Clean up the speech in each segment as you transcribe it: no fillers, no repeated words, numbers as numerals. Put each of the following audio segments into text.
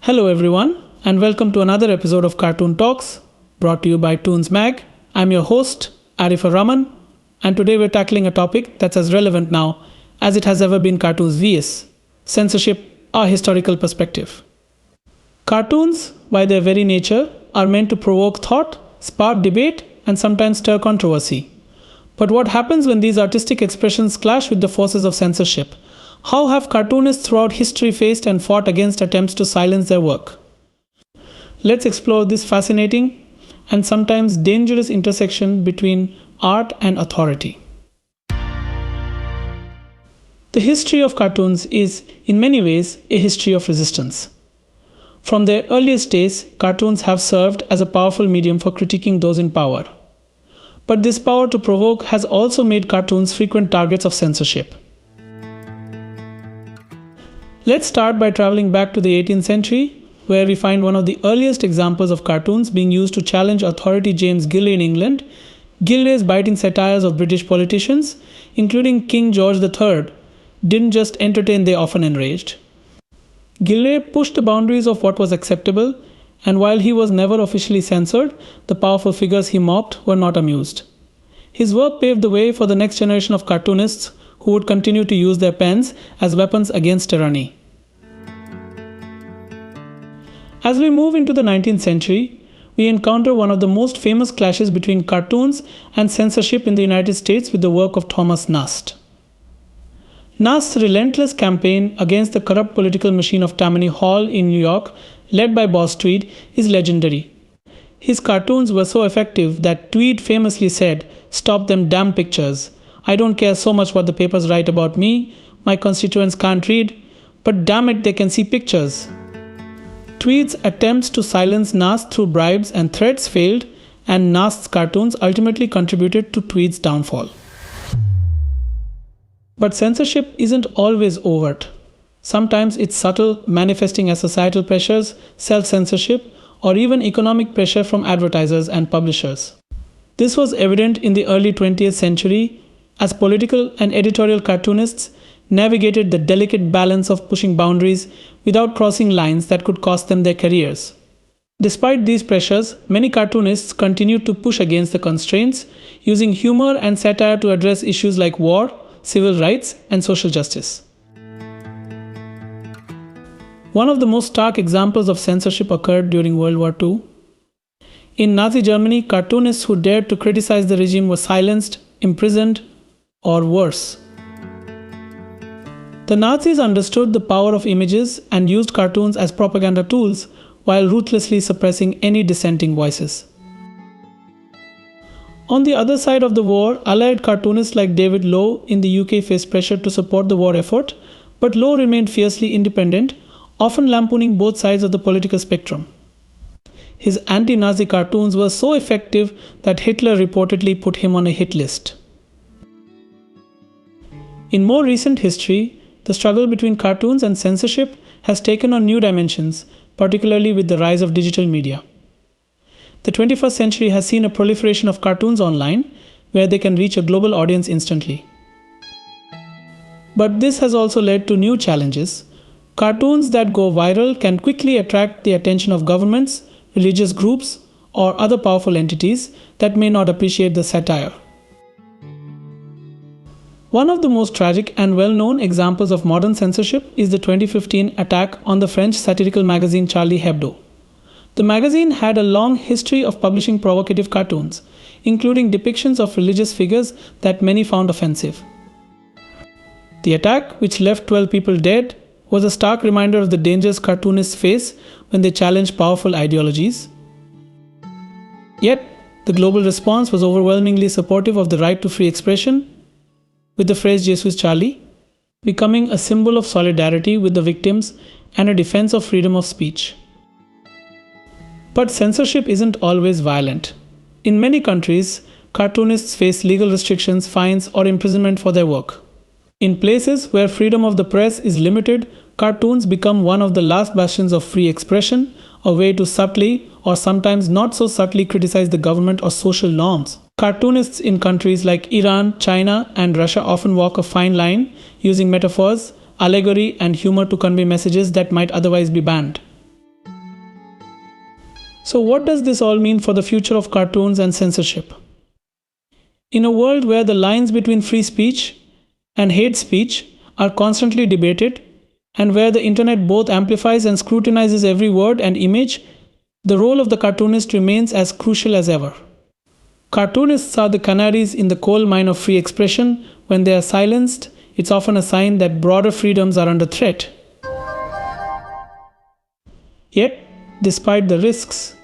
Hello everyone, and welcome to another episode of Cartoon Talks, brought to you by Toons Mag. I'm your host, Arifur Raman, and today we're tackling a topic that's as relevant now as it has ever been cartoons vs. Censorship, our historical perspective. Cartoons, by their very nature, are meant to provoke thought, spark debate, and sometimes stir controversy. But what happens when these artistic expressions clash with the forces of censorship? How have cartoonists throughout history faced and fought against attempts to silence their work? Let's explore this fascinating and sometimes dangerous intersection between art and authority. The history of cartoons is, in many ways, a history of resistance. From their earliest days, cartoons have served as a powerful medium for critiquing those in power. But this power to provoke has also made cartoons frequent targets of censorship. Let's start by traveling back to the 18th century, where we find one of the earliest examples of cartoons being used to challenge authority James Gillray in England. Gilray's biting satires of British politicians, including King George III, didn't just entertain, they often enraged. Gillray pushed the boundaries of what was acceptable, and while he was never officially censored, the powerful figures he mocked were not amused. His work paved the way for the next generation of cartoonists who would continue to use their pens as weapons against tyranny. As we move into the 19th century, we encounter one of the most famous clashes between cartoons and censorship in the United States with the work of Thomas Nast. Nast's relentless campaign against the corrupt political machine of Tammany Hall in New York, led by Boss Tweed, is legendary. His cartoons were so effective that Tweed famously said, "Stop them damn pictures. I don't care so much what the papers write about me, my constituents can't read, but damn it, they can see pictures." Tweed's attempts to silence Nast through bribes and threats failed, and Nast's cartoons ultimately contributed to Tweed's downfall. But censorship isn't always overt. Sometimes it's subtle, manifesting as societal pressures, self-censorship, or even economic pressure from advertisers and publishers. This was evident in the early 20th century as political and editorial cartoonists navigated the delicate balance of pushing boundaries without crossing lines that could cost them their careers. Despite these pressures, many cartoonists continued to push against the constraints, using humor and satire to address issues like war, civil rights, and social justice. One of the most stark examples of censorship occurred during World War II. In Nazi Germany, cartoonists who dared to criticize the regime were silenced, imprisoned, or worse. The Nazis understood the power of images and used cartoons as propaganda tools while ruthlessly suppressing any dissenting voices. On the other side of the war, Allied cartoonists like David Lowe in the UK faced pressure to support the war effort, but Lowe remained fiercely independent, often lampooning both sides of the political spectrum. His anti-Nazi cartoons were so effective that Hitler reportedly put him on a hit list. In more recent history, the struggle between cartoons and censorship has taken on new dimensions, particularly with the rise of digital media. The 21st century has seen a proliferation of cartoons online, where they can reach a global audience instantly. But this has also led to new challenges. Cartoons that go viral can quickly attract the attention of governments, religious groups, or other powerful entities that may not appreciate the satire. One of the most tragic and well-known examples of modern censorship is the 2015 attack on the French satirical magazine Charlie Hebdo. The magazine had a long history of publishing provocative cartoons, including depictions of religious figures that many found offensive. The attack, which left 12 people dead, was a stark reminder of the dangers cartoonists face when they challenge powerful ideologies. Yet, the global response was overwhelmingly supportive of the right to free expression, with the phrase "Jesus Charlie" becoming a symbol of solidarity with the victims and a defense of freedom of speech. But censorship isn't always violent. In many countries, cartoonists face legal restrictions, fines, or imprisonment for their work. In places where freedom of the press is limited, cartoons become one of the last bastions of free expression, a way to subtly, or sometimes not so subtly, criticize the government or social norms. Cartoonists in countries like Iran, China, and Russia often walk a fine line, using metaphors, allegory, and humor to convey messages that might otherwise be banned. So, what does this all mean for the future of cartoons and censorship? In a world where the lines between free speech and hate speech are constantly debated, and where the internet both amplifies and scrutinizes every word and image, the role of the cartoonist remains as crucial as ever. Cartoonists are the canaries in the coal mine of free expression. When they are silenced, it's often a sign that broader freedoms are under threat. Yet, despite the risks,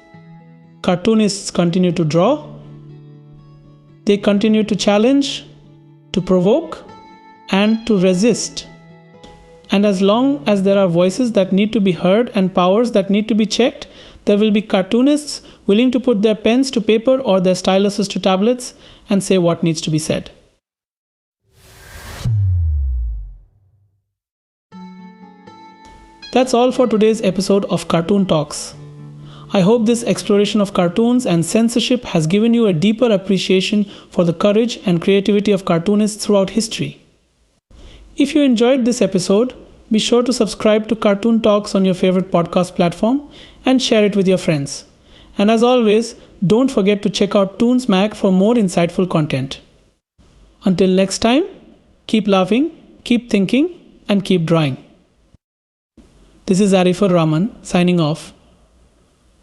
cartoonists continue to draw, they continue to challenge, to provoke, and to resist. And as long as there are voices that need to be heard and powers that need to be checked, there will be cartoonists willing to put their pens to paper or their styluses to tablets and say what needs to be said. That's all for today's episode of Cartoon Talks. I hope this exploration of cartoons and censorship has given you a deeper appreciation for the courage and creativity of cartoonists throughout history. If you enjoyed this episode, be sure to subscribe to Cartoon Talks on your favorite podcast platform and share it with your friends. And as always, don't forget to check out Toons Mag for more insightful content. Until next time, keep laughing, keep thinking, and keep drawing. This is Arifur Rahman signing off.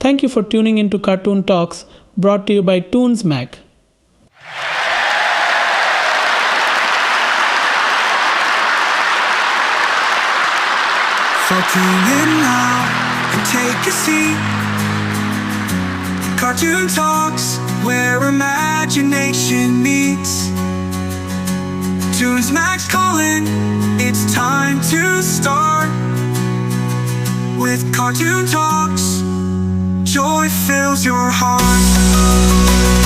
Thank you for tuning into Cartoon Talks, brought to you by Toons Mag. So tune in now and take a seat. Cartoon Talks, where imagination meets. Toons Mag's calling, it's time to start. With Cartoon Talks, joy fills your heart.